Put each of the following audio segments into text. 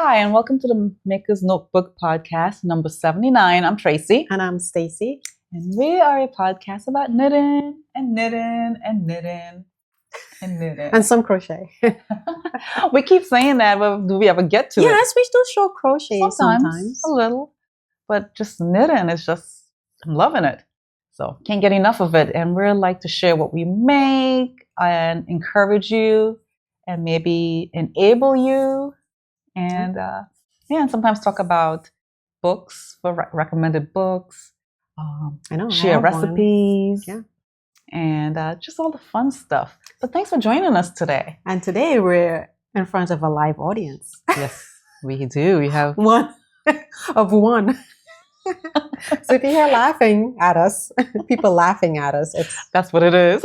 Hi, and welcome to the Maker's Notebook podcast number 79. I'm Tracy. And I'm Stacy. And we are a podcast about knitting and knitting and knitting and knitting. And some crochet. We keep saying that, but do we ever get to it? Yes, we still show crochet sometimes. A little. But just knitting is just, I'm loving it. So can't get enough of it. And we're like to share what we make and encourage you and maybe enable you. And and sometimes talk about books, for recommended books. Share recipes. Yeah. And just all the fun stuff. But thanks for joining us today. And today we're in front of a live audience. Yes, we do. We have one of one. So if you hear laughing at us, people laughing at us, that's what it is.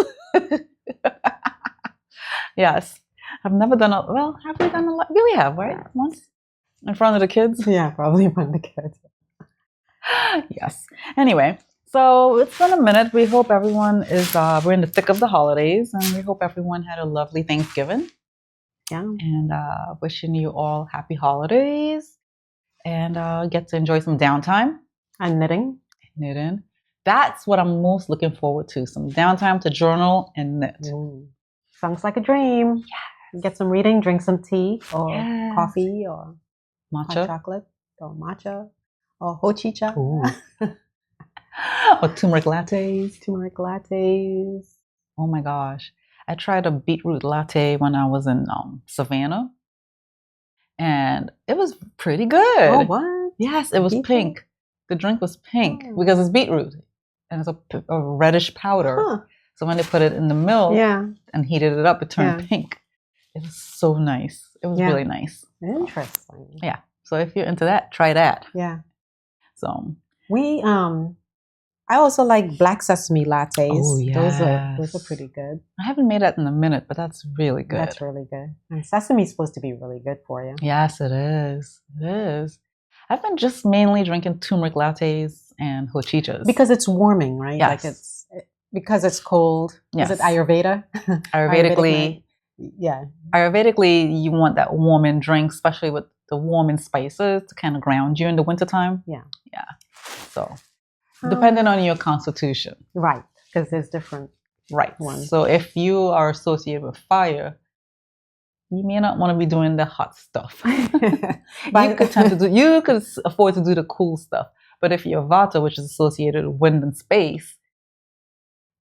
Yes. I've never done have we done a lot? Yeah, we have, right? Yeah. Once? In front of the kids? Yeah, probably in front of the kids. Yes. Anyway, so it's been a minute. We hope everyone is, we're in the thick of the holidays, and we hope everyone had a lovely Thanksgiving. Yeah. And wishing you all happy holidays and get to enjoy some downtime. And knitting. Knitting. That's what I'm most looking forward to. Some downtime to journal and knit. Sounds like a dream. Yeah. Get some reading, drink some tea or coffee or matcha. hot chocolate or matcha or hojicha. Or turmeric lattes. Turmeric lattes. Oh my gosh. I tried a beetroot latte when I was in Savannah. And it was pretty good. Oh, what? Yes, it was pink. The drink was pink because it's beetroot. And it's a reddish powder. Huh. So when they put it in the milk and heated it up, it turned pink. It was so nice. It was really nice. Interesting. Yeah. So if you're into that, try that. Yeah. So I also like black sesame lattes. Oh, yes. Those are pretty good. I haven't made that in a minute, but that's really good. That's really good. And sesame is supposed to be really good for you. Yes, it is. It is. I've been just mainly drinking turmeric lattes and hojichas. Because it's warming, right? Yes. Because it's cold. Yes. Is it Ayurveda? Ayurvedically. Yeah. Ayurvedically, you want that warming drink, especially with the warming spices to kind of ground you in the wintertime. Yeah. Yeah. So, depending on your constitution. Right. Because there's different ones. So, if you are associated with fire, you may not want to be doing the hot stuff. You could afford to do the cool stuff. But if you're Vata, which is associated with wind and space.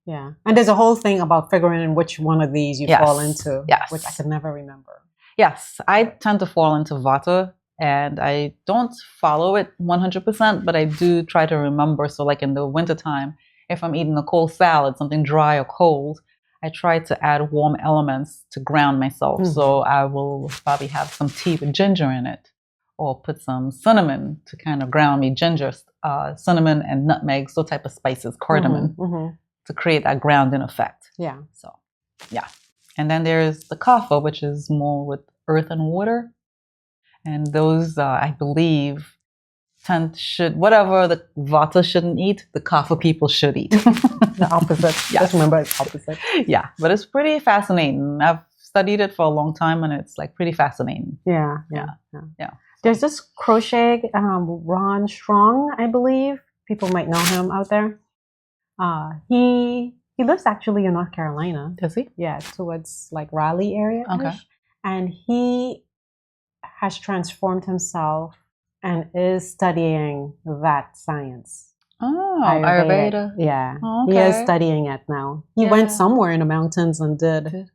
Yeah. And there's a whole thing about figuring which one of these you fall into. Yes. Which I could never remember. Yes. I tend to fall into Vata, and I don't follow it 100%, but I do try to remember. So like in the wintertime, if I'm eating a cold salad, something dry or cold, I try to add warm elements to ground myself. Mm-hmm. So I will probably have some tea with ginger in it, or put some cinnamon to kind of ground me. Ginger, cinnamon, and nutmeg, so type of spices, cardamom, to create that grounding effect. Yeah. So, yeah. And then there's the kapha, which is more with earth and water. And those, I believe, whatever the Vata shouldn't eat, the kapha people should eat. The opposite. Yes. Just remember it's opposite. Yeah, but it's pretty fascinating. I've studied it for a long time, and it's like pretty fascinating. Yeah. There's this crochet, Ron Strong, I believe. People might know him out there. He lives actually in North Carolina. Does he? Yeah, towards like Raleigh area. Okay. And he has transformed himself and is studying that science. Oh, Ayurveda. Yeah. Oh, okay. He is studying it now. He went somewhere in the mountains and did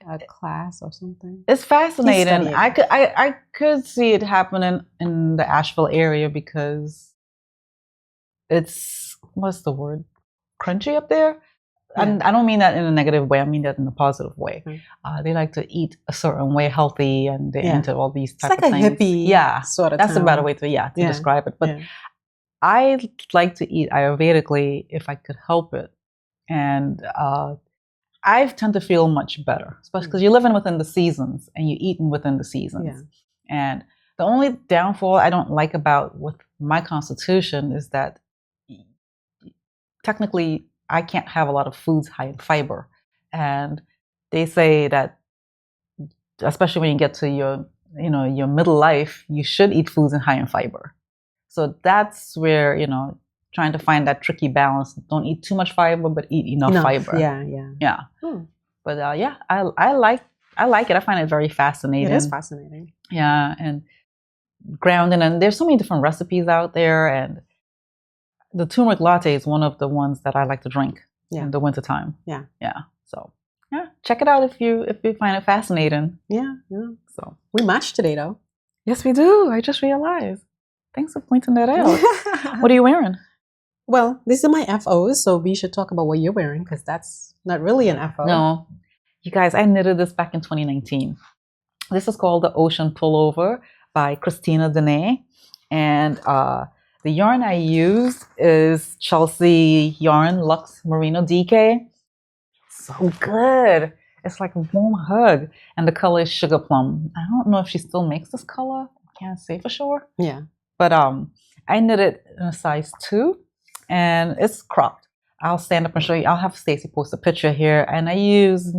a class or something. It's fascinating. I could see it happening in the Asheville area because it's, what's the word? Crunchy up there. Yeah. And I don't mean that in a negative way. I mean that in a positive way. They like to eat a certain way, healthy, and they're into all these type of things. It's like a hippie sort of That's a better way to describe it. But I like to eat Ayurvedically if I could help it. And I tend to feel much better, especially because you're living within the seasons and you're eating within the seasons. Yeah. And the only downfall I don't like about with my constitution is that technically I can't have a lot of foods high in fiber. And they say that, especially when you get to your your middle life, you should eat foods high in fiber. So that's where, trying to find that tricky balance. Don't eat too much fiber, but eat enough fiber. Yeah. But I like it. I find it very fascinating. It is fascinating. Yeah, and grounding, and there's so many different recipes out there, and the turmeric latte is one of the ones that I like to drink in the wintertime. Yeah. So check it out if you find it fascinating. Yeah. So we matched today, though. Yes, we do. I just realized. Thanks for pointing that out. What are you wearing? Well, these are my FOs, so we should talk about what you're wearing, because that's not really an FO. No. You guys, I knitted this back in 2019. This is called the Ocean Pullover by Christina Dene. And the yarn I use is Chelsea Yarn Luxe Merino DK. So good. It's like a warm hug. And the color is Sugar Plum. I don't know if she still makes this color. I can't say for sure. Yeah. But I knit it in a size 2. And it's cropped. I'll stand up and show you. I'll have Stacy post a picture here. And I use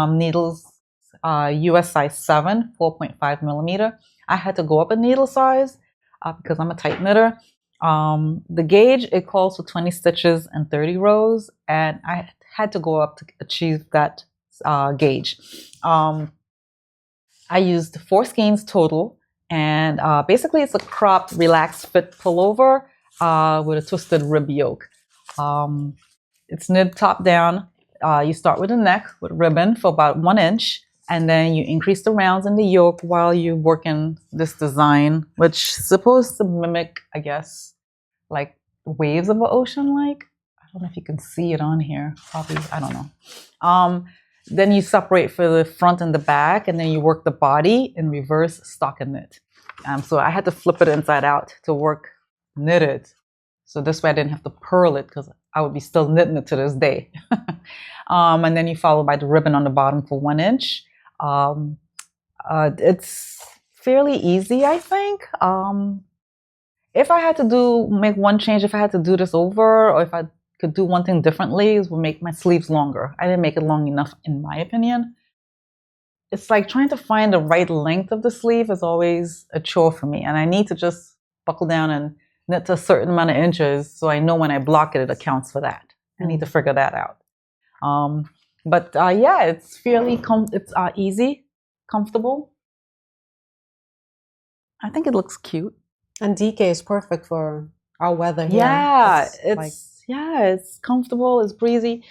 needles US size 7, 4.5 millimeter. I had to go up a needle size because I'm a tight knitter. The gauge, it calls for 20 stitches and 30 rows. And I had to go up to achieve that gauge. I used 4 skeins total. And basically it's a cropped, relaxed fit pullover with a twisted rib yoke. It's knit top down. You start with the neck with ribbon for about 1 inch, and then you increase the rounds in the yoke while you work in this design, which is supposed to mimic, I guess, like waves of an ocean. Like, I don't know if you can see it on here. Probably, I don't know. Then you separate for the front and the back, and then you work the body in reverse stockinette. So I had to flip it inside out to work knitted. So this way I didn't have to purl it, because I would be still knitting it to this day. And then you follow by the ribbon on the bottom for 1 inch. It's fairly easy, I think. If I had to make one change, if I had to do this over, or if I could do one thing differently, it would make my sleeves longer. I didn't make it long enough, in my opinion. It's like trying to find the right length of the sleeve is always a chore for me. And I need to just buckle down and knit to a certain amount of inches, so I know when I block it, it accounts for that. I need to figure that out. But it's fairly easy, comfortable. I think it looks cute. And DK is perfect for our weather here. Yeah, it's comfortable. It's breezy.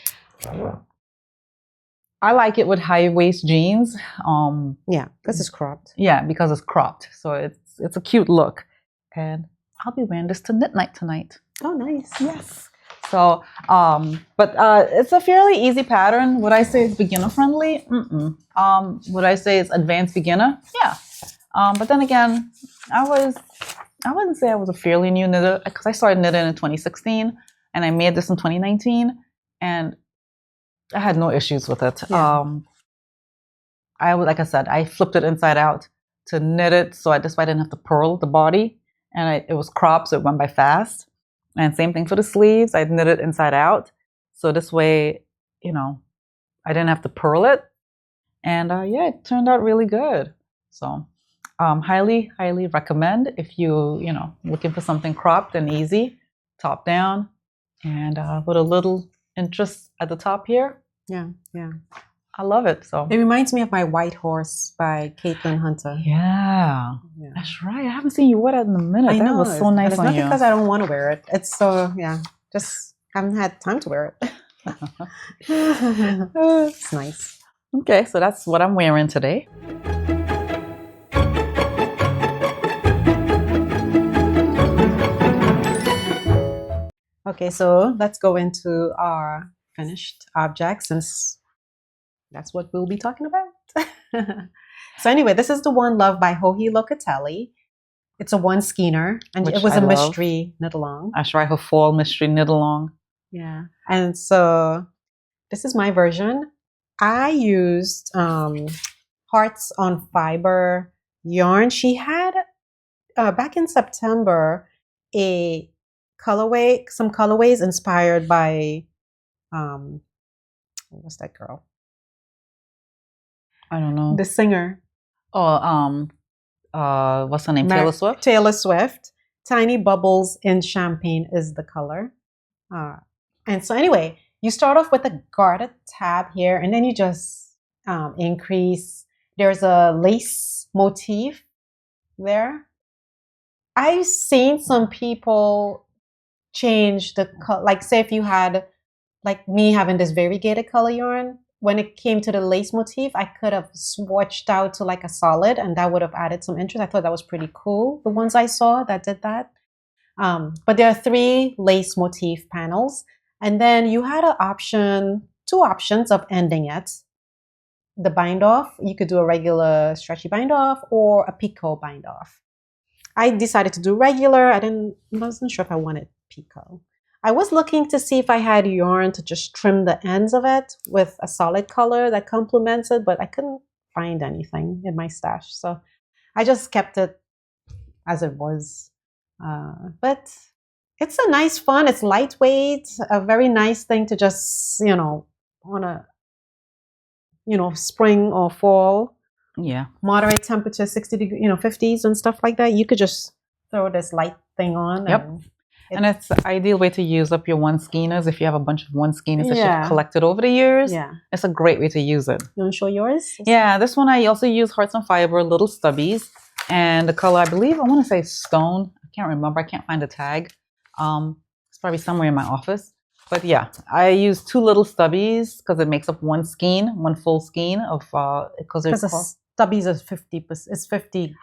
I like it with high waist jeans. Because it's cropped. Yeah, because it's cropped, so it's a cute look. And I'll be wearing this to knit night tonight. Oh, nice. Yes. So, but it's a fairly easy pattern. Would I say it's beginner friendly? Would I say it's advanced beginner? Yeah. But then again, I wouldn't say I was a fairly new knitter, because I started knitting in 2016 and I made this in 2019, and I had no issues with it. Yeah. Like I said, I flipped it inside out to knit it, so this way I didn't have to purl the body, and it was cropped, so it went by fast. And same thing for the sleeves. I knit it inside out, so this way, I didn't have to purl it, and it turned out really good. So, highly, highly recommend if you looking for something cropped and easy, top down, and with a little interest at the top here. Yeah. I love it. So it reminds me of My White Horse by Caitlin Hunter. Yeah, that's right. I haven't seen you wear that in a minute. I know. That was so nice it's on not you. Because I don't want to wear it. It's so just haven't had time to wear it. It's nice. Okay, so that's what I'm wearing today. Okay, so let's go into our finished objects, since that's what we'll be talking about. So anyway, this is the One Love by Joji Locatelli. It's a 1 skeiner, and it was a mystery knit along. That's right, her fall mystery knit along. Yeah, and so this is my version. I used Hearts on Fiber yarn. She had back in September some colorways inspired by what's that girl? I don't know. The singer. Oh, what's her name? Taylor Swift? Taylor Swift. Tiny Bubbles in Champagne is the color. And so anyway, you start off with a garter tab here, and then you just increase. There's a lace motif there. I've seen some people change the color, like say if you had, like me having this variegated color yarn, when it came to the lace motif, I could have swatched out to like a solid, and that would have added some interest. I thought that was pretty cool, the ones I saw that did that. But there are 3 lace motif panels, and then you had two options of ending it. The bind off, you could do a regular stretchy bind off or a picot bind off. I decided to do regular. I wasn't sure if I wanted picot. I was looking to see if I had yarn to just trim the ends of it with a solid color that complements it, but I couldn't find anything in my stash. So I just kept it as it was. But it's a nice fun. It's lightweight, a very nice thing to just, on a, spring or fall. Yeah. Moderate temperature, 60 degree, 50s and stuff like that. You could just throw this light thing on. Yep. And it's the ideal way to use up your one skeiners. If you have a bunch of one skeiners that you've collected over the years, it's a great way to use it. You want to show yours? Yeah, this one I also use Hearts and Fiber, little stubbies. And the color, I believe, I want to say Stone. I can't remember. I can't find the tag. It's probably somewhere in my office. But yeah, I use 2 little stubbies because it makes up one skein, one full skein of, because stubbies is 50%, it's 50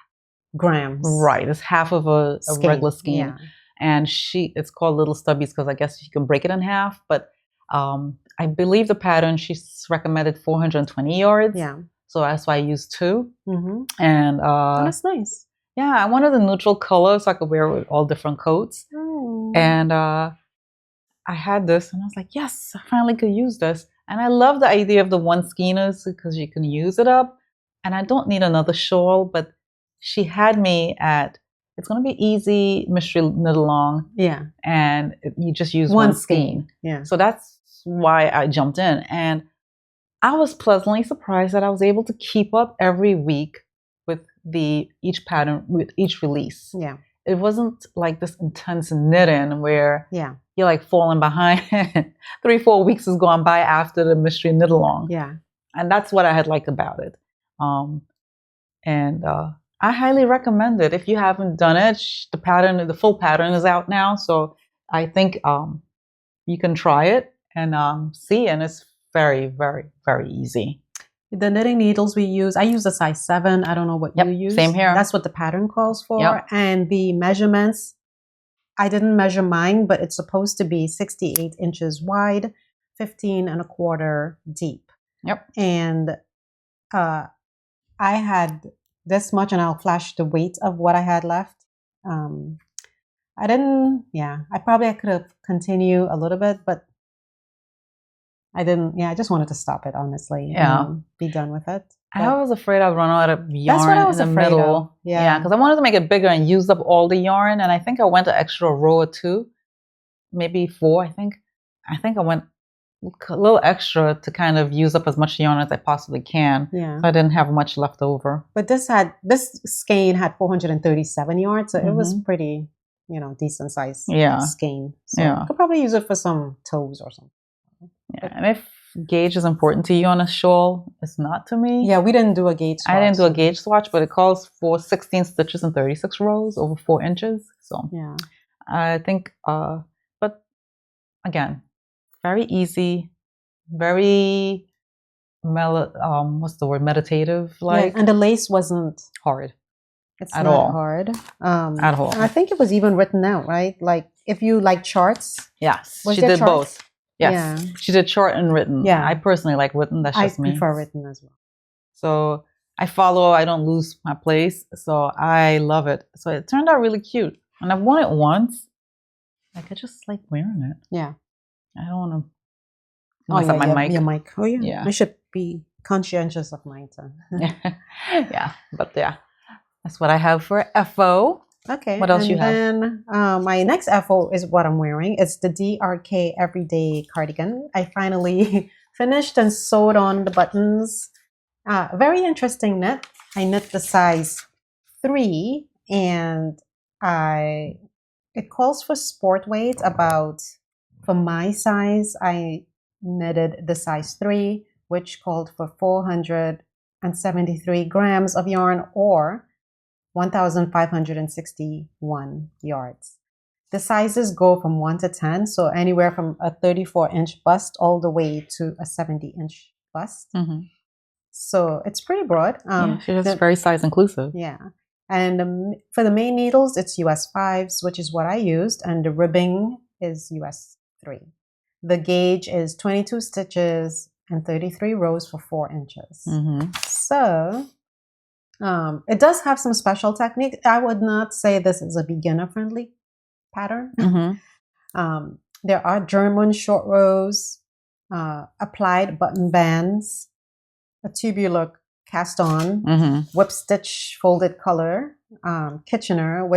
grams. Right, it's half of a regular skein. Yeah. And it's called little stubbies because I guess you can break it in half. But I believe the pattern, she's recommended 420 yards. Yeah. So that's why I used 2. Mm-hmm. And that's nice. Yeah, I wanted a neutral color so I could wear it with all different coats. Oh. And I had this and I was like, yes, I finally could use this. And I love the idea of the one skeiners because you can use it up. And I don't need another shawl, but she had me at, it's going to be easy mystery knit along. Yeah. And you just use one skein. Yeah. So that's why I jumped in. And I was pleasantly surprised that I was able to keep up every week with each pattern, with each release. Yeah. It wasn't like this intense knitting where you're like falling behind. 3-4 weeks has gone by after the mystery knit along. Yeah. And that's what I had liked about it. I highly recommend it. If you haven't done it, the full pattern is out now. So I think you can try it and see. And it's very, very, very easy. The knitting needles we use, I use a size 7. I don't know what you use. Same here. That's what the pattern calls for. Yep. And the measurements, I didn't measure mine, but it's supposed to be 68 inches wide, 15 1/4 deep. Yep. And I had this much, and I'll flash the weight of what I had left. I could have continued a little bit, but I didn't. Yeah, I just wanted to stop it, honestly. Yeah. Be done with it. But I was afraid I'd run out of yarn that's what I was in the afraid middle. of. Yeah. Because I wanted to make it bigger and use up all the yarn. And I think I went an extra row or 2, maybe 4, I think. I think I went a little extra to kind of use up as much yarn as I possibly can. Yeah. So I didn't have much left over. But this skein had 437 yards, so it was pretty, decent size skein. So I could probably use it for some toes or something. Yeah, and if gauge is important to you on a shawl, it's not to me. Yeah, we didn't do a gauge swatch. I didn't do a gauge swatch, but it calls for 16 stitches and 36 rows over 4 inches. So yeah, I think, but again, very easy, very meditative, like. Yeah, and the lace wasn't hard. It's at not all. hard. At all. I think it was even written out, right? Like if you like charts. Yes, Was she there did charts? both. Yes, Yeah. she did chart and written. Yeah. I personally like written. That's I just me. prefer written as well. So I follow. I don't lose my place. So I love it. So it turned out really cute, and I've worn it once. Like I just like wearing it. Yeah. I don't want to Oh mess yeah, up my mic. your mic. Oh yeah. Yeah. I should be conscientious of mine too. Yeah, but yeah, that's what I have for FO. Okay. What else and you have? Then my next FO is what I'm wearing. It's the DRK Everyday Cardigan. I finally finished and sewed on the buttons. Very interesting knit. I knit the size 3, and it calls for sport weight. For my size, I knitted the size 3, which called for 473 grams of yarn, or 1,561 yards. The sizes go from 1 to 10, so anywhere from a 34-inch bust all the way to a 70-inch bust. So it's pretty broad. Yeah, it's very size inclusive. Yeah. And for the main needles, it's US 5s, which is what I used, and the ribbing is US 3. The gauge is 22 stitches and 33 rows for 4 inches. So it does have some special technique. I would not say this is a beginner-friendly pattern. There are German short rows, applied button bands, a tubular cast on, whip stitch folded color, Kitchener,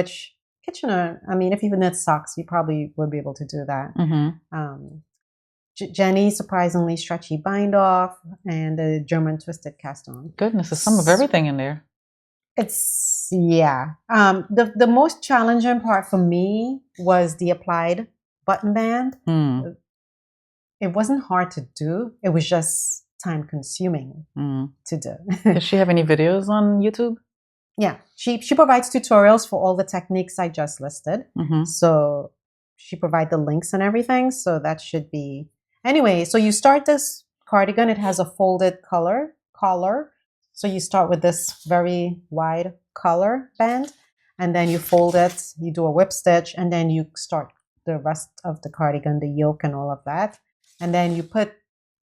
I mean, if you knit socks, you probably would be able to do that. Jenny, surprisingly stretchy bind off, and the German twisted cast on. Goodness, there's some of everything in there. The most challenging part for me was the applied button band. It wasn't hard to do. It was just time consuming to do. Does she have any videos on YouTube? Yeah, she provides tutorials for all the techniques I just listed. So she provides the links and everything. So that should be... Anyway, so you start this cardigan. It has a folded collar. So you start with this very wide collar band, and then you fold it, you do a whip stitch, and then you start the rest of the cardigan, the yoke and all of that. And then you put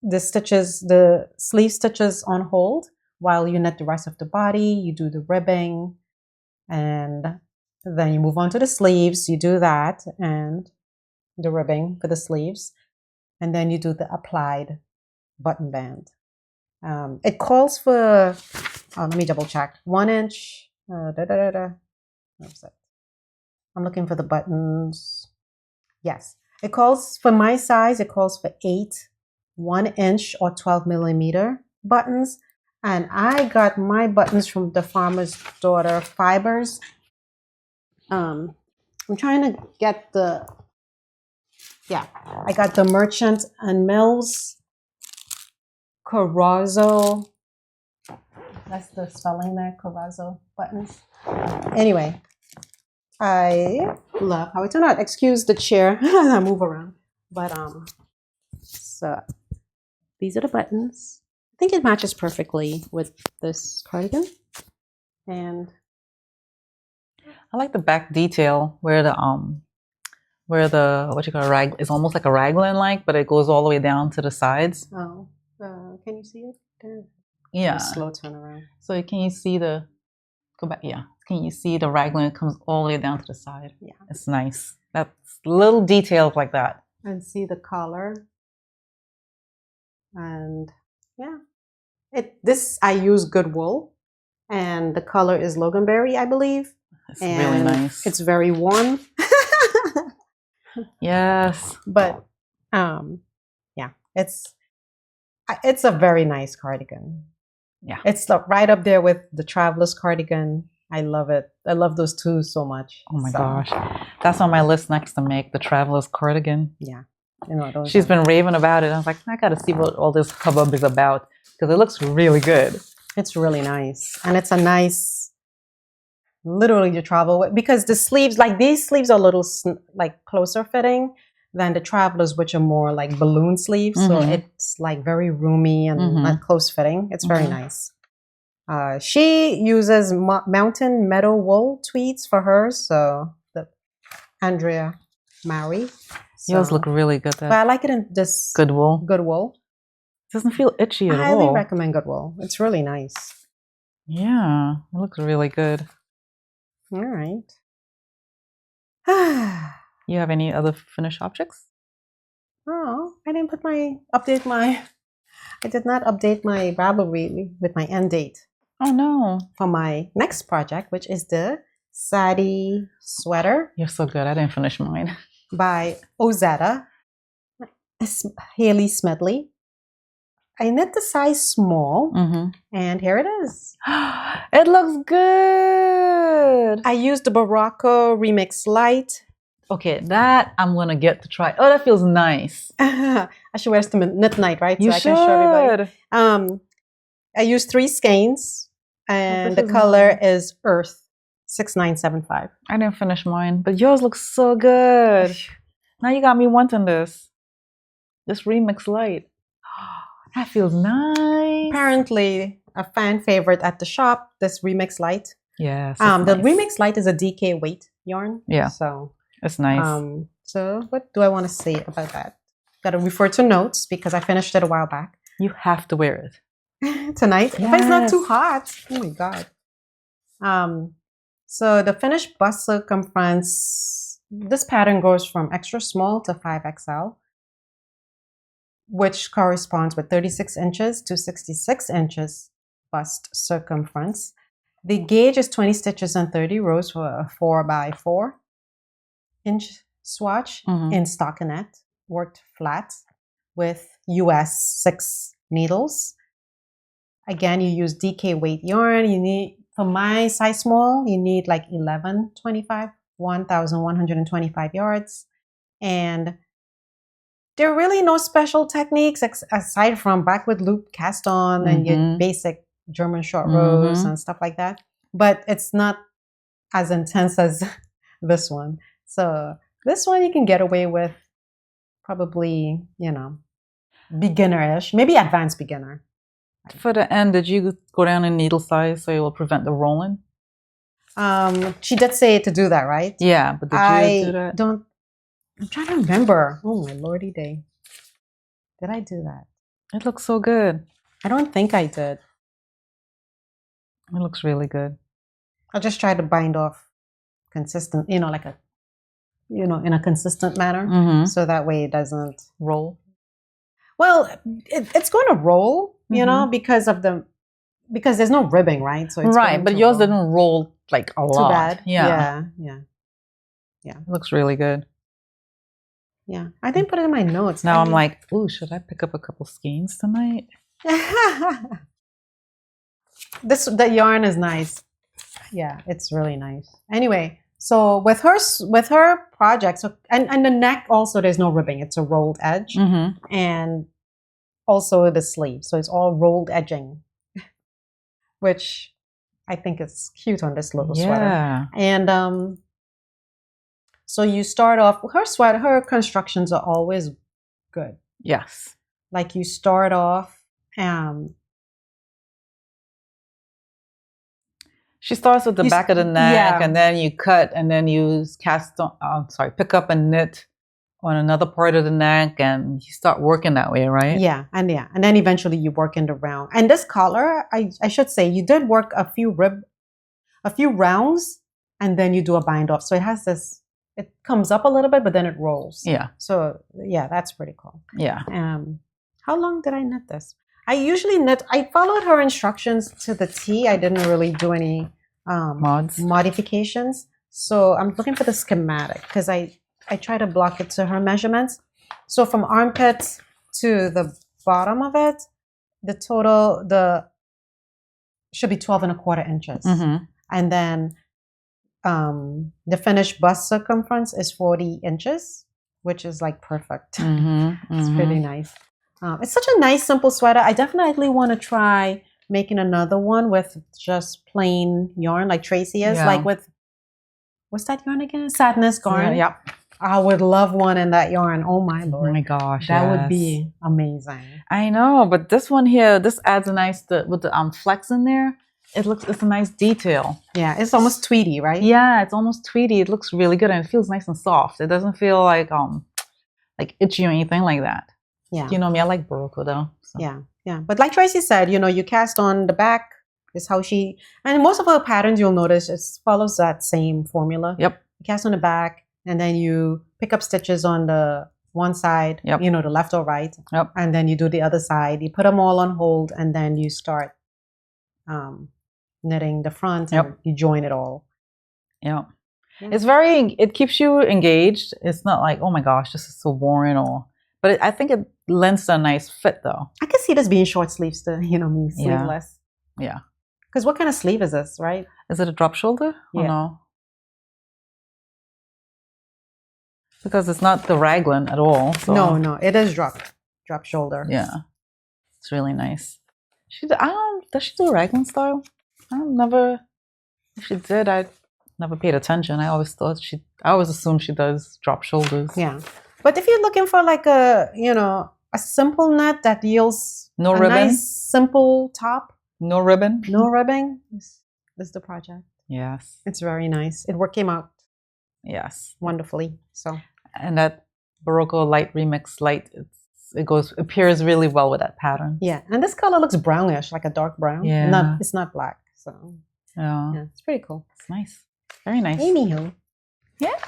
the sleeve stitches on hold while you knit the rest of the body. You do the ribbing, and then you move on to the sleeves. You do that and the ribbing for the sleeves. And then you do the applied button band. It calls for, let me double check, 1 inch. What was it? I'm looking for the buttons. Yes. It calls for my size. It calls for 8 1 inch or 12 millimeter buttons. And I got my buttons from the Farmer's Daughter Fibers. I'm trying to get I got the Merchant and Mills Corazzo. That's the spelling there, Corazzo buttons. Anyway, I love how it turned out. Excuse the chair. I move around. But so these are the buttons. I think it matches perfectly with this cardigan. And I like the back detail where the what you call a rag is almost like a raglan but it goes all the way down to the sides. Oh, can you see it? Yeah. Slow turnaround. So can you see go back? Yeah. Can you see the raglan comes all the way down to the side? Yeah. It's nice. That's little details like that. And see the collar. And yeah. This I use good wool, and the color is Loganberry, I believe. It's really nice. It's very warm. Yes. But yeah, it's a very nice cardigan. Yeah. It's right up there with the Traveler's cardigan. I love it. I love those two so much. Oh my gosh. That's on my list next to make, the Traveler's cardigan. Yeah. She's been raving about it. I was like, I got to see what all this hubbub is about, because it looks really good. It's really nice. And it's a nice, literally to travel with, because the sleeves, like these sleeves are a little like closer fitting than the Travelers, which are more like balloon sleeves. So it's like very roomy and not close fitting. It's very nice. She uses mountain meadow wool tweeds for hers. So the Andrea Mary. So, yours look really good. But I like it in this good wool. Good wool. It doesn't feel itchy at all. I highly recommend good wool. It's really nice. Yeah, it looks really good. All right. You have any other finished objects? Oh, I didn't I did not update my Ravelry with my end date. Oh no. For my next project, which is the Sadie sweater. You're so good. I didn't finish mine. By Ozetta Haley Smedley. I knit the size small, and here it is. It looks good. I used the Barocco Remix Light. Okay, that I'm gonna get to try. Oh, that feels nice. I should wear some knit night, right? You so should. I can show everybody. I used 3 skeins, and the is color is Earth 6975. I didn't finish mine, but yours looks so good. Now you got me wanting this. This Remix Light. That feels nice. Apparently, a fan favorite at the shop. This Remix Light. Yes. The nice. Remix Light is a DK weight yarn. Yeah. So it's nice. So what do I want to say about that? Got to refer to notes because I finished it a while back. You have to wear it tonight. Yes. But it's not too hot. Oh my god. So the finished bust circumference. This pattern goes from extra small to 5XL, which corresponds with 36 inches to 66 inches bust circumference. The gauge is 20 stitches and 30 rows for a 4x4 inch swatch in stockinette, worked flat with US 6 needles. Again, you use DK weight yarn. You need, for my size small, you need like 1125, 1,125 yards. And there are really no special techniques aside from backward loop cast on and your basic German short rows and stuff like that. But it's not as intense as this one. So this one you can get away with probably, beginner-ish, maybe advanced beginner. For the end, did you go down in needle size so it will prevent the rolling? She did say to do that, right? Yeah, but did you do that? I'm trying to remember. Oh my lordy day. Did I do that? It looks so good. I don't think I did. It looks really good. I'll just try to bind off consistent, in a consistent manner. So that way it doesn't roll. Well, it's going to roll, because there's no ribbing, right? So it's right, but yours didn't roll like a lot. Too bad. Yeah. It looks really good. Yeah, I didn't put it in my notes. Now I'm like, ooh, should I pick up a couple skeins tonight? The yarn is nice. Yeah, it's really nice. Anyway, so with her project, so and the neck also, there's no ribbing. It's a rolled edge, and also the sleeve, so it's all rolled edging, which I think is cute on this little sweater. And so you start off her constructions are always good. Yes, like you start off. She starts with the back of the neck, and then you cut, and then you pick up and knit on another part of the neck, and you start working that way, right? Yeah, and then eventually you work in the round. And this collar, I should say, you did work a few rounds, and then you do a bind off. So it has this. It comes up a little bit, but then it rolls. Yeah. So yeah, that's pretty cool. Yeah. How long did I knit this? I usually knit. I followed her instructions to the T. I didn't really do any modifications. So I'm looking for the schematic because I try to block it to her measurements. So from armpit to the bottom of it, the total should be 12.25 inches, and then the finished bust circumference is 40 inches, which is like perfect. It's pretty nice. It's such a nice, simple sweater. I definitely want to try making another one with just plain yarn like Tracy is. Like with, what's that yarn again? Sadness yarn. Yeah. I would love one in that yarn. Oh my lord. Oh my gosh. That would be amazing. I know, but this one here, this adds a nice, with the flex in there. It's a nice detail. Yeah, it's almost tweedy, right? Yeah, it's almost tweedy. It looks really good and it feels nice and soft. It doesn't feel like itchy or anything like that. Yeah. You know me, I like Barocco though. So. Yeah. But like Tracy said, you cast on the back is how and most of her patterns you'll notice it follows that same formula. Yep. You cast on the back and then you pick up stitches on the one side, the left or right. Yep. And then you do the other side. You put them all on hold and then you start knitting the front and you join it all. Yeah. It keeps you engaged. It's not like, oh my gosh, this is so boring, But I think it lends to a nice fit, though. I can see this being short sleeves to, me, Yeah. sleeveless. Yeah. Because what kind of sleeve is this, right? Is it a drop shoulder? Yeah. Or no? Because it's not the raglan at all. So. No, it is drop shoulder. Yeah, it's really nice. Does she do raglan style? If she did, I never paid attention. I always assumed she does drop shoulders. Yeah. But if you're looking for like a simple net that yields no a ribbon, nice simple top, no ribbon, this is the project. Yes, it's very nice. It came out wonderfully. So, and that Barocco light remix light, appears really well with that pattern. Yeah, and this color looks brownish, like a dark brown. Yeah, it's not black. So yeah, it's pretty cool. It's nice, very nice. Anywho, yeah.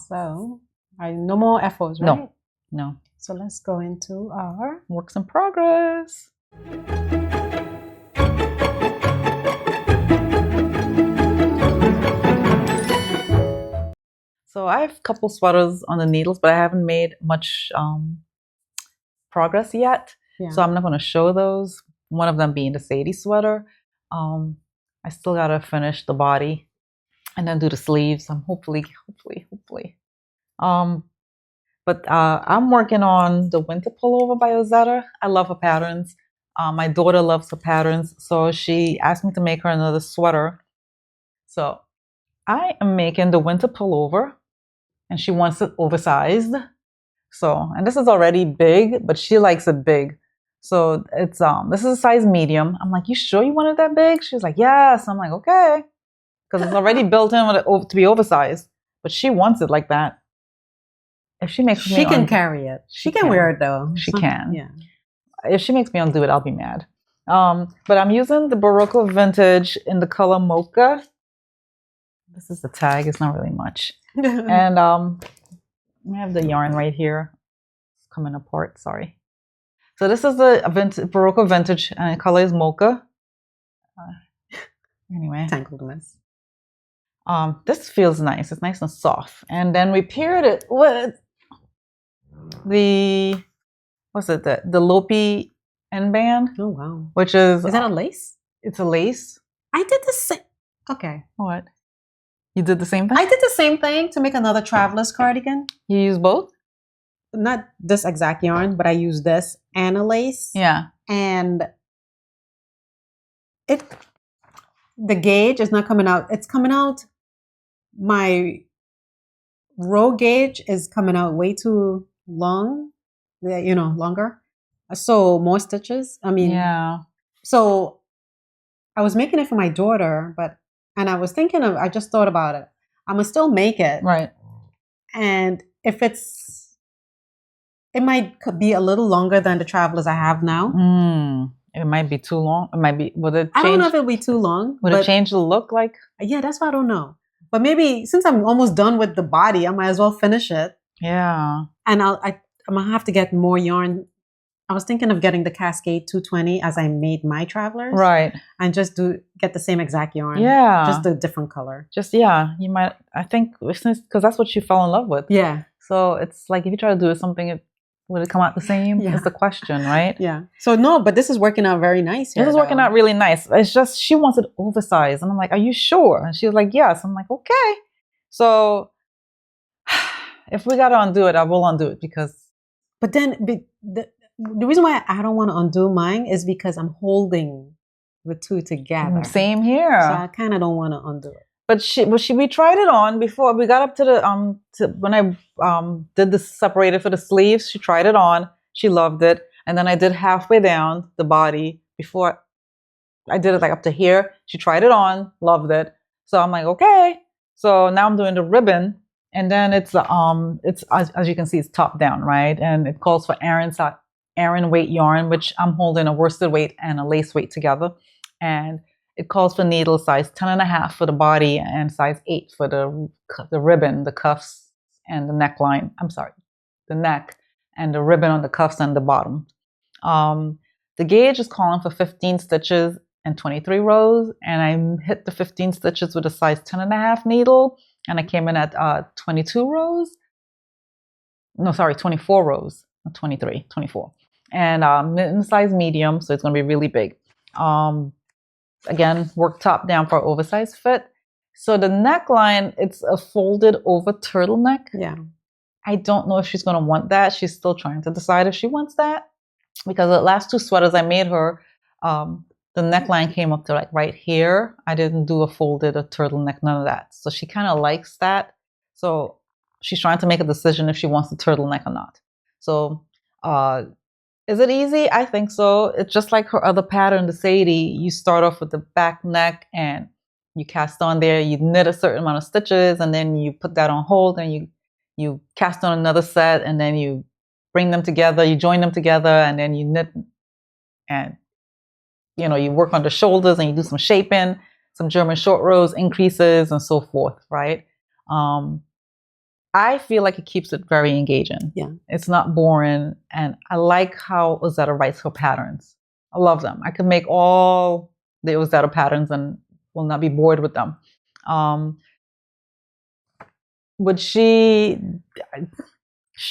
So no more FOs, right? No. So let's go into our works in progress. So I have a couple sweaters on the needles, but I haven't made much progress yet. Yeah. So I'm not going to show those. One of them being the Sadie sweater. I still got to finish the body and then do the sleeves. Hopefully. But I'm working on the winter pullover by Ozetta. I love her patterns. My daughter loves her patterns, so she asked me to make her another sweater. So I am making the winter pullover, and she wants it oversized. So, and this is already big, but she likes it big. So it's this is a size medium. I'm like, you sure you want it that big? She's like, yes. I'm like, okay, because it's already built in to be oversized, but she wants it like that. If she makes me, she can carry it. She can wear it though. She can. Yeah. If she makes me undo it, I'll be mad. But I'm using the Barocco Vintage in the color Mocha. This is the tag. It's not really much. And I have the yarn right here. It's coming apart. Sorry. So this is the Barocco Vintage, and the color is Mocha. Anyway. Tangledness. This feels nice. It's nice and soft. And then we paired it with the Lopi end band. Oh wow! Which is that a lace? It's a lace. I did the same. Okay. What? You did the same thing? I did the same thing to make another traveler's cardigan. You use both? Not this exact yarn, but I use this and a lace. Yeah. And the gauge is not coming out. It's coming out. My row gauge is coming out way too long. Longer. So more stitches. I mean, yeah. So I was making it for my daughter, and I was thinking I just thought about it. I'm gonna still make it. Right. And if it might be a little longer than the travelers I have now. It might be too long. It might be. Would it change? I don't know if it'll be too long. Would it change the look? Like? Yeah, that's why I don't know. But maybe since I'm almost done with the body, I might as well finish it. Yeah. And I'm gonna have to get more yarn. I was thinking of getting the Cascade 220 as I made my travelers. Right. And just get the same exact yarn. Yeah. Just a different color. You might, I think, because that's what you fell in love with. Yeah. So it's like if you try to do something, would it come out the same? Yeah. Is the question, right? Yeah. So no, but this is working out very nice here. This is working out really nice. It's just, she wants it oversized. And I'm like, are you sure? And she was like, yes. I'm like, okay. So if we got to undo it, I will undo it because. But then the reason why I don't want to undo mine is because I'm holding the two together. Same here. So I kind of don't want to undo it. But we tried it on before we got up to the when I did the separated for the sleeves. She tried it on. She loved it. And then I did halfway down the body before I did it like up to here. She tried it on, loved it. So I'm like, okay. So now I'm doing the ribbon, and then it's as you can see, it's top down, right? And it calls for Aran weight yarn, which I'm holding a worsted weight and a lace weight together, and it calls for needle size 10.5 for the body and size 8 for the ribbon, the cuffs, and the neckline. I'm sorry, the neck and the ribbon on the cuffs and the bottom. The gauge is calling for 15 stitches and 23 rows, and I hit the 15 stitches with a size 10.5 needle, and I came in at 24 rows. 23, 24. And mitten size medium, so it's going to be really big. Again, work top down for oversized fit. So the neckline, it's a folded over turtleneck. Yeah. I don't know if she's going to want that. She's still trying to decide if she wants that. Because the last 2 sweaters I made her, the neckline came up to like right here. I didn't do a folded or turtleneck, none of that. So she kind of likes that. So she's trying to make a decision if she wants the turtleneck or not. So is it easy? I think so. It's just like her other pattern, the Sadie. You start off with the back neck and you cast on there. You knit a certain amount of stitches and then you put that on hold and you cast on another set and then you bring them together, you join them together, and then you knit and you work on the shoulders and you do some shaping, some German short rows, increases, and so forth, right? I feel like it keeps it very engaging. Yeah. It's not boring, and I like how Ozetta writes her patterns. I love them. I could make all the Ozetta patterns and will not be bored with them. But she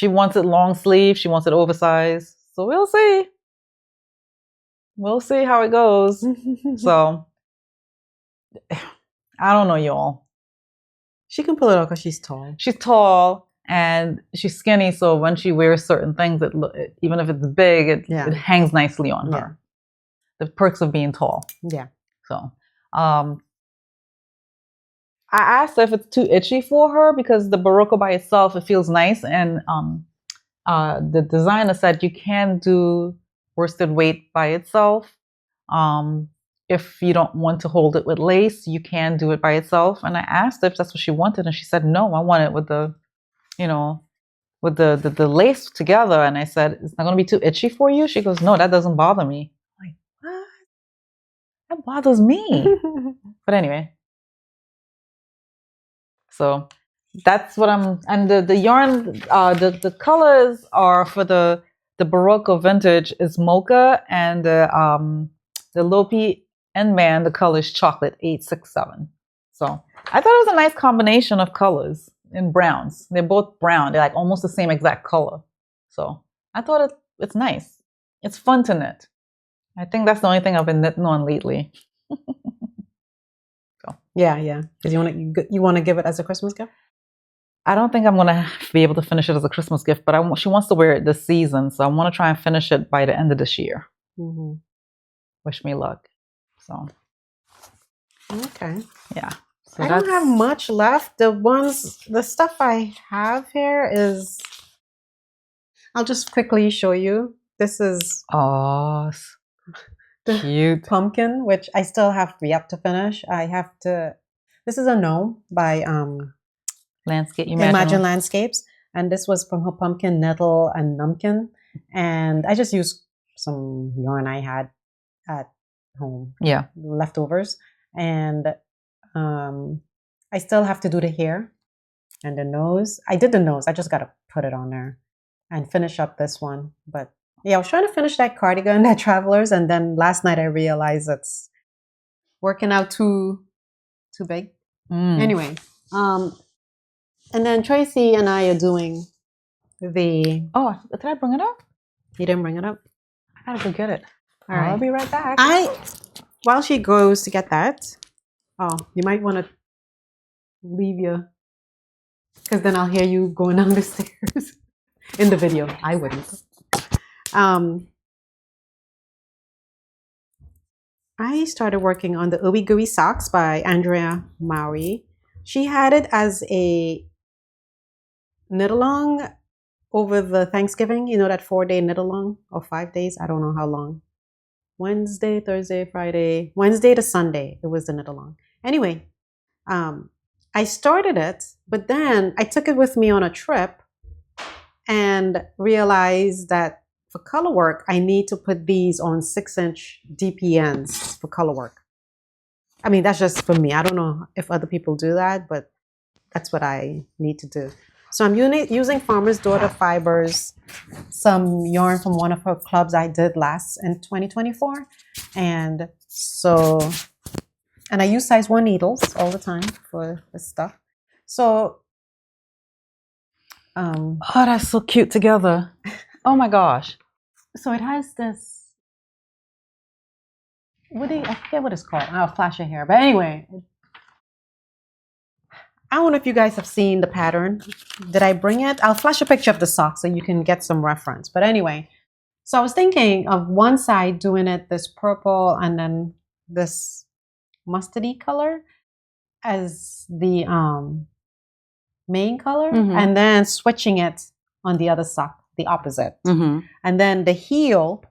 wants it long sleeve. She wants it oversized. So we'll see. We'll see how it goes. So I don't know, y'all. She can pull it off because she's tall. She's tall and she's skinny. So when she wears certain things, even if it's big, it hangs nicely on her. The perks of being tall. Yeah. So I asked her if it's too itchy for her because the Barocco by itself, it feels nice. And the designer said you can do worsted weight by itself. If you don't want to hold it with lace, you can do it by itself. And I asked her if that's what she wanted, and she said, no, I want it with the, with the lace together. And I said, it's not going to be too itchy for you? She goes, no, that doesn't bother me. I'm like, what? That bothers me. But anyway. So that's what and the yarn, the colors are for the Barocco vintage is mocha, and the Lopi and Man, the color is chocolate 867. So I thought it was a nice combination of colors in browns. They're both brown. They're like almost the same exact color. So I thought it's nice. It's fun to knit. I think that's the only thing I've been knitting on lately. So. Yeah. Because you want to give it as a Christmas gift? I don't think I'm going to be able to finish it as a Christmas gift, but she wants to wear it this season. So I want to try and finish it by the end of this year. Mm-hmm. Wish me luck. So. Okay. Yeah. So I don't have much left. The stuff I have here is, I'll just quickly show you. This is the cute pumpkin, which I still have yet to finish. This is a gnome by Imagine Landscapes. And this was from her pumpkin, nettle, and numpkin. And I just used some yarn I had at home. Yeah. Leftovers. And I still have to do the hair and the nose. I did the nose. I just got to put it on there and finish up this one. But yeah, I was trying to finish that cardigan, that Travelers. And then last night I realized it's working out too big. Anyway. And then Tracy and I are doing the... Oh, did I bring it up? You didn't bring it up? I gotta go get it. All right. I'll be right back. While she goes to get that, you might want to leave your... Because then I'll hear you going down the stairs in the video. I wouldn't. I started working on the Ooey Gooey Socks by Andrea Maury. She had it as a knit-along over the Thanksgiving, that 4-day knit-along, or 5 days, I don't know how long. Wednesday, Thursday, Friday, Wednesday to Sunday, it was the knit-along. Anyway, I started it, but then I took it with me on a trip and realized that for color work, I need to put these on 6-inch DPNs for color work. I mean, that's just for me. I don't know if other people do that, but that's what I need to do. So I'm using Farmer's Daughter fibers, some yarn from one of her clubs I did in 2024. And I use size 1 needles all the time for this stuff. So, that's so cute together. Oh my gosh. So it has this. I forget what it's called. I'll flash it here. But anyway, I don't know if you guys have seen the pattern. Did I bring it? I'll flash a picture of the sock so you can get some reference. But anyway, so I was thinking of one side doing it this purple and then this mustardy color as the main color, and then switching it on the other sock, the opposite. And then the heel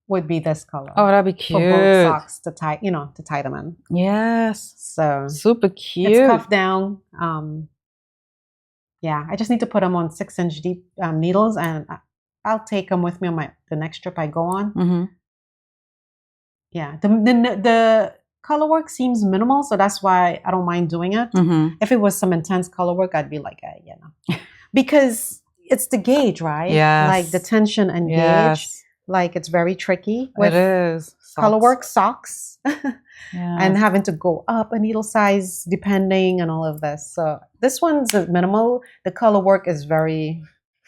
would be this color. Oh, that'd be cute. For both socks to tie, to tie them in. Yes. So super cute. It's cuffed down. Yeah, I just need to put them on 6-inch deep needles, and I'll take them with me on the next trip I go on. Yeah, the color work seems minimal, so that's why I don't mind doing it. If it was some intense color work, I'd be like, because it's the gauge, right? Yes. Like the tension and gauge. Like it's very tricky with it is. color work socks. And having to go up a needle size depending and all of this. So this one's minimal. The color work is very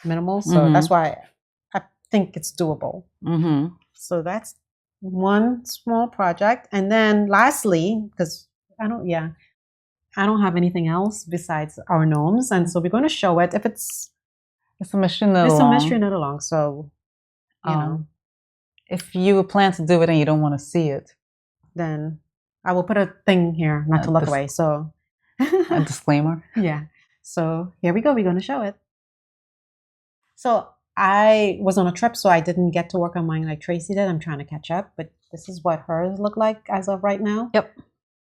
minimal. So that's why I think it's doable. So that's one small project. And then lastly, because I don't have anything else besides our gnomes. And so we're going to show it. If it's a mystery knit along. It's a mystery knit along. So, you know. If you plan to do it and you don't want to see it, then I will put a thing here not to look away. So a disclaimer. Yeah. So here we go. We're going to show it. So I was on a trip, so I didn't get to work on mine like Tracy did. I'm trying to catch up, but this is what hers look like as of right now. Yep.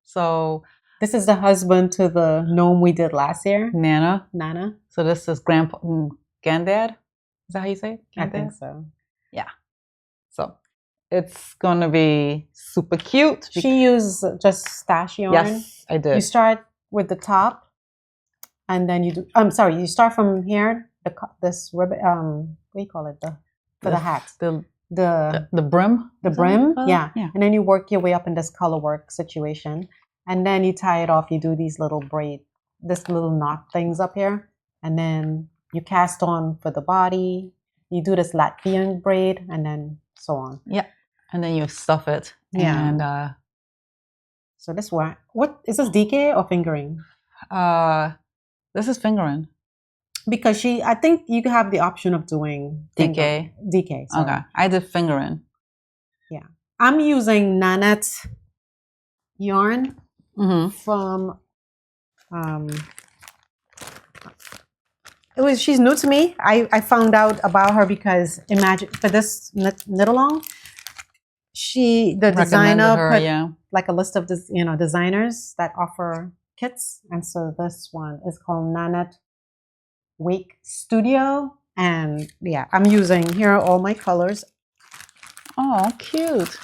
So this is the husband to the gnome we did last year. Nana. So this is Gnandad. Is that how you say it? Gnandad? I think so. Yeah. So it's gonna be super cute. She used just stash yarn. Yes, I did. You start with the top, and then you do. I'm sorry. You start from here. This ribbon. What do you call it? The hat. The brim. The brim. Yeah. And then you work your way up in this color work situation, and then you tie it off. You do these little little knot things up here, and then you cast on for the body. You do this Latvian braid, and then so on. Yeah. And then you stuff it. Yeah. And so this one, what is this, DK or fingering? This is fingering. Because I think you have the option of doing DK. DK. Sorry. Okay. I did fingering. Yeah. I'm using Gnandad yarn from she's new to me. I found out about her because imagine for this knit along, the designer put like a list of designers that offer kits, and so this one is called Gnandad Wake Studio, and yeah, I'm using here are all my colors. Oh, cute!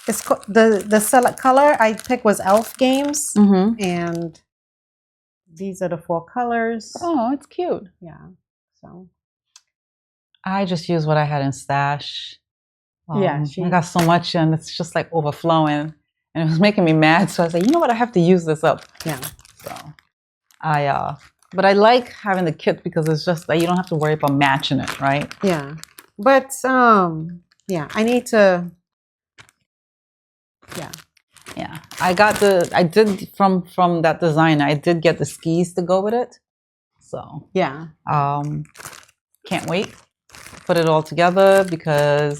It's the select color I picked was Elf Games, and these are the 4 colors. Oh, it's cute. Yeah. So I just used what I had in stash. I got so much and it's just like overflowing. And it was making me mad. So I was like, you know what? I have to use this up. Yeah. So but I like having the kit because it's just that you don't have to worry about matching it, right? Yeah. But I need to Yeah, I did from that designer. I did get the skis to go with it, so yeah. Can't wait to put it all together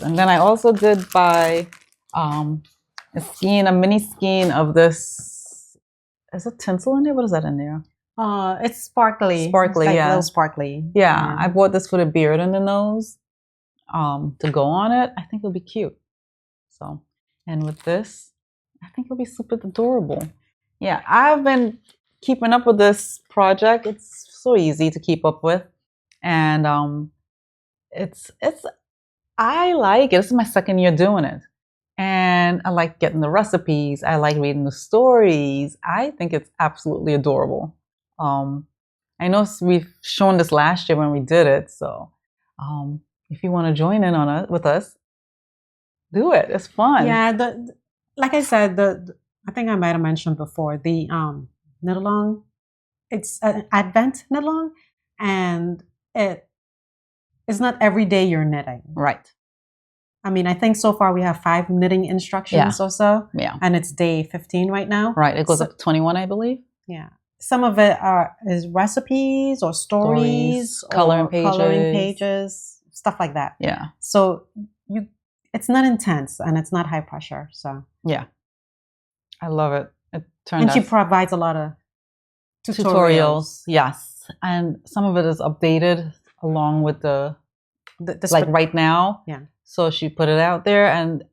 and then I also did buy a mini skein of this. Is it tinsel in there? What is that in there? It's sparkly. Sparkly, it's like yeah. A little sparkly. Yeah, I bought this for the beard and the nose, to go on it. I think it'll be cute. So, and with this. I think it'll be super adorable. Yeah, I've been keeping up with this project. It's so easy to keep up with. And I like it. This is my 2nd year doing it. And I like getting the recipes. I like reading the stories. I think it's absolutely adorable. I know we've shown this last year when we did it. So if you want to join in on it with us, do it. It's fun. Yeah, like I said, I think I might have mentioned before, the knit along, it's an Advent knit along, and it's it's not every day you're knitting. Right. I mean, I think so far we have 5 knitting instructions or so. Yeah. And it's day 15 right now. Right. It goes up to 21, I believe. Yeah. Some of it is recipes or stories coloring pages, stuff like that. Yeah. So it's not intense and it's not high pressure. So yeah, I love it. And she provides a lot of tutorials. Yes, and some of it is updated along with the like right now. Yeah. So she put it out there, and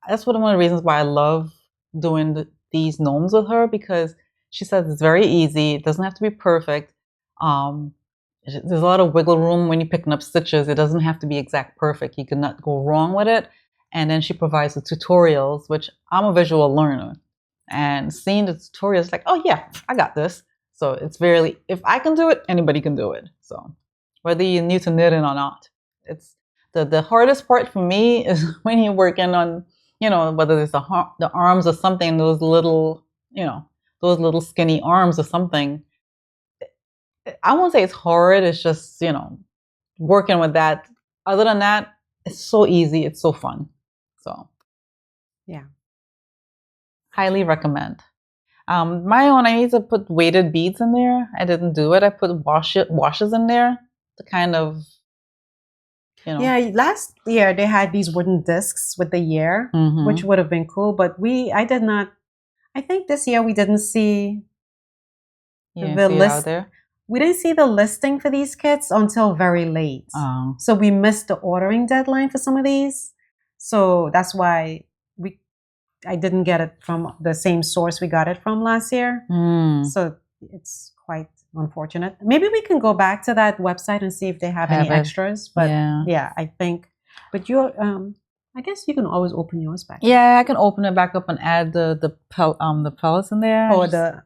that's one of the reasons why I love doing these gnomes with her, because she says it's very easy. It doesn't have to be perfect. There's a lot of wiggle room when you're picking up stitches. It doesn't have to be exact perfect. You cannot go wrong with it. And then she provides the tutorials, which I'm a visual learner. And seeing the tutorials, like, oh yeah, I got this. So it's very, if I can do it, anybody can do it. So whether you're new to knitting or not, it's the hardest part for me is when you're working on, whether it's the arms or something, those little skinny arms or something. I won't say it's hard. It's just, working with that. Other than that, it's so easy. It's so fun. So, yeah. Highly recommend. My own, I need to put weighted beads in there. I didn't do it. I put washes in there to kind of, Yeah, last year they had these wooden discs with the year, which would have been cool. But I did not. I think this year we didn't see the list out there. We didn't see the listing for these kits until very late. Oh. So we missed the ordering deadline for some of these. So that's why I didn't get it from the same source we got it from last year. So it's quite unfortunate. Maybe we can go back to that website and see if they have any extras. But yeah, I think. But I guess you can always open yours back. Yeah, I can open it back up and add the pellets in there, or the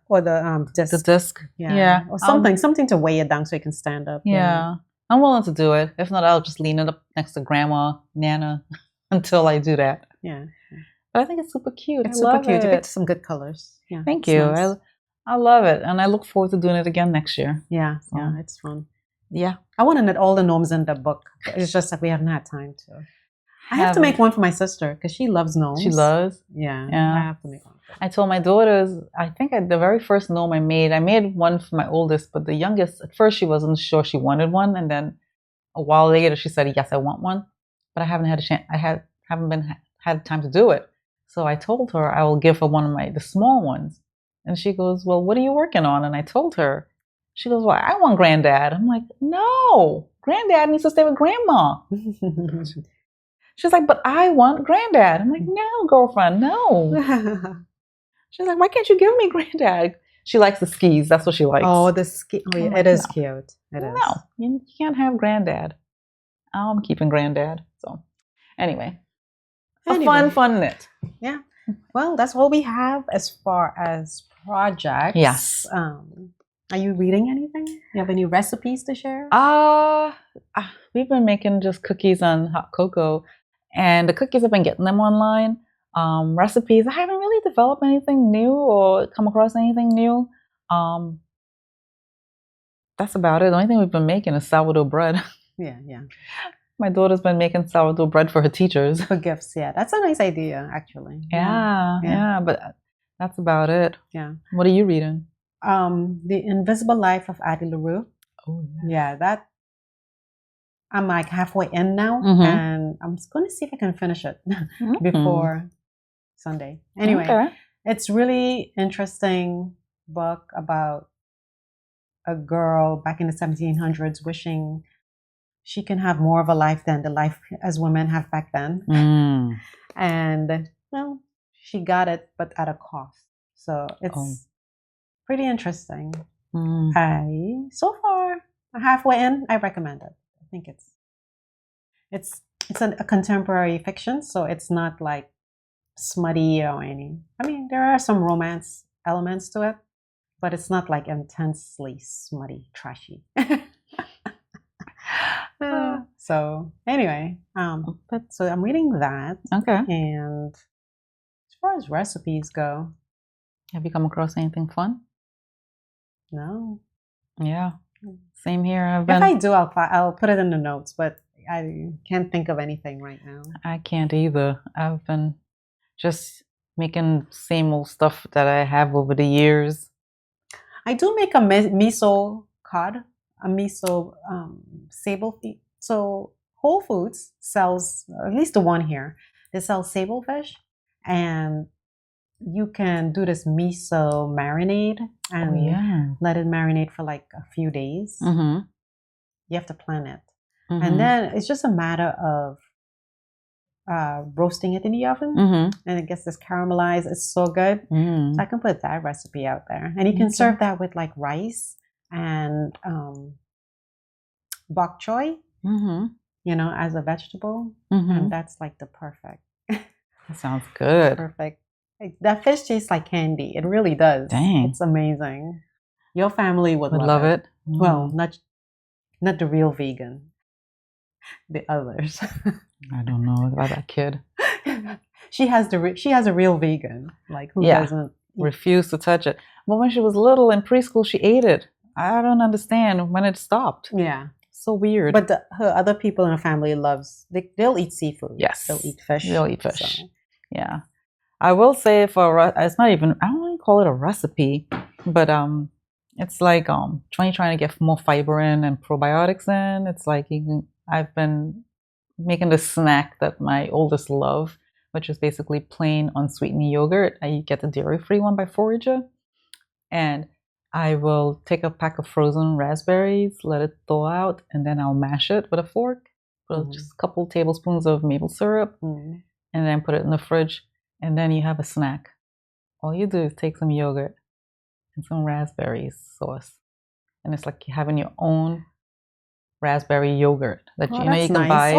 disc. The disc. Yeah, or something to weigh it down so you can stand up. Yeah, I'm willing to do it. If not, I'll just lean it up next to Grandma Nana until I do that. Yeah, but I think it's super cute. It's super cute. You picked some good colors. Yeah, thank you. Nice. I love it, and I look forward to doing it again next year. Yeah, yeah, it's fun. Yeah, I want to knit all the gnomes in the book. It's just that we haven't had time to. I have to make one for my sister because she loves gnomes. She loves? Yeah. I have to make one. I told my daughters, I think the very first gnome I made one for my oldest, but the youngest, at first she wasn't sure she wanted one. And then a while later she said, yes, I want one. But I haven't had a chance. Haven't had time to do it. So I told her I will give her one of the small ones. And she goes, well, what are you working on? And I told her. She goes, well, I want Granddad. I'm like, no, Granddad needs to stay with Grandma. She's like, but I want Granddad. I'm like, no, girlfriend, no. She's like, why can't you give me Granddad? She likes the skis. That's what she likes. Oh, the ski. Oh, yeah, it is cute. It is. No, you can't have Granddad. I'm keeping Granddad. So anyway, fun knit. Yeah. Well, that's all we have as far as projects. Yes. Are you reading anything? You have any recipes to share? We've been making just cookies and hot cocoa. And the cookies, I've been getting them online. Recipes, I haven't really developed anything new or come across anything new. That's about it. The only thing we've been making is sourdough bread. Yeah. My daughter's been making sourdough bread for her teachers. For gifts, yeah. That's a nice idea, actually. Yeah, but that's about it. Yeah. What are you reading? The Invisible Life of Addie LaRue. Oh, yeah. That I'm like halfway in now, and I'm going to see if I can finish it before Sunday. Anyway, It's really interesting book about a girl back in the 1700s wishing she can have more of a life than the life as women have back then. And, well, she got it, but at a cost. So it's pretty interesting. So far, halfway in, I recommend it. I think it's a contemporary fiction, so it's not like smutty or any. I mean, there are some romance elements to it, but it's not like intensely smutty, trashy. So anyway, so I'm reading that. Okay. And as far as recipes go, have you come across anything fun? No. Yeah. Same here. If I do, I'll put it in the notes. But I can't think of anything right now. I can't either. I've been just making same old stuff that I have over the years. I do make a miso cod, a miso sable fish. So Whole Foods sells, at least the one here, they sell sable fish, and you can do this miso marinade and let it marinate for like a few days. Mm-hmm. You have to plan it. Mm-hmm. And then it's just a matter of roasting it in the oven, and it gets this caramelized. It's so good. So I can put that recipe out there, and you can serve that with like rice and bok choy, you know, as a vegetable, and that's like the perfect. That sounds good. Perfect. That fish tastes like candy. It really does. Dang, it's amazing. Your family would love it. Well, not the real vegan. The others. I don't know about that kid. She has a real vegan, like who doesn't refuse to touch it. But when she was little in preschool, she ate it. I don't understand when it stopped. Yeah, so weird. But her other people in her family they'll eat seafood. Yes, they'll eat fish. They'll eat fish. So. Yeah, I will say it's not even, I don't want to call it a recipe, but it's like trying to get more fiber in and probiotics in. It's like I've been making this snack that my oldest love, which is basically plain unsweetened yogurt. I get the dairy-free one by Forager, and I will take a pack of frozen raspberries, let it thaw out, and then I'll mash it with a fork, put just a couple tablespoons of maple syrup, and then put it in the fridge, and then you have a snack. All you do is take some yogurt and some raspberry sauce, and it's like you're having your own raspberry yogurt that you can buy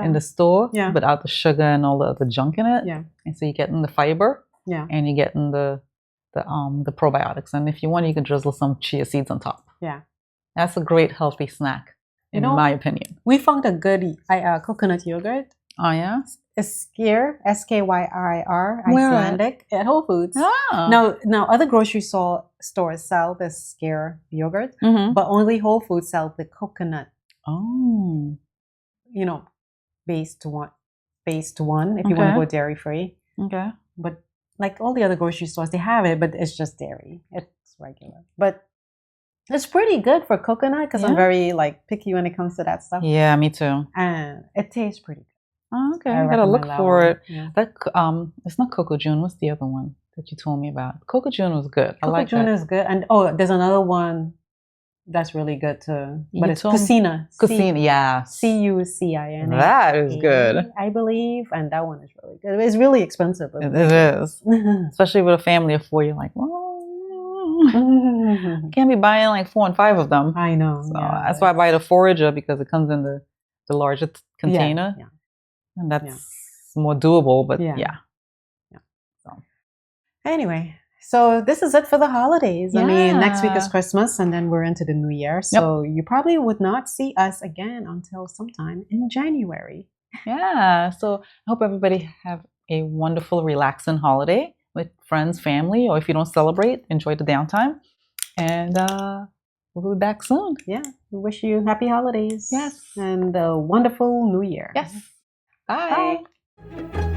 in the store without the sugar and all the other junk in it. Yeah. And so you're getting the fiber, and you're getting the probiotics. And if you want, you can drizzle some chia seeds on top. Yeah. That's a great healthy snack, in my opinion. We found a good coconut yogurt. Oh, yeah? It's Skyr, Skyir, Icelandic, at Whole Foods. Oh. Now other grocery stores sell this Skyr yogurt, but only Whole Foods sell the coconut. Oh. You know, based one. If you want to go dairy free. Okay. But like all the other grocery stores, they have it, but it's just dairy. It's regular. But it's pretty good for coconut because I'm very like picky when it comes to that stuff. Yeah, me too. And it tastes pretty good. Oh, okay, I gotta look for it. Yeah. That it's not Coco June. What's the other one that you told me about? Coco June was good. I like Coco June that. is good, and there's another one that's really good too. But it's Cucina. Cucina, yeah. Cucina. That is good, I believe, and that one is really good. It's really expensive. It is, especially with a family of 4. You're like, can't be buying like 4 and 5 of them. I know. So that's why I buy the Forager, because it comes in the larger container. Yeah. And that's more doable, but yeah. So anyway, so this is it for the holidays. I mean, next week is Christmas, and then we're into the new year. So you probably would not see us again until sometime in January. Yeah. So I hope everybody have a wonderful, relaxing holiday with friends, family, or if you don't celebrate, enjoy the downtime. And we'll be back soon. Yeah. We wish you happy holidays. Yes. And a wonderful new year. Yes. Bye. Bye.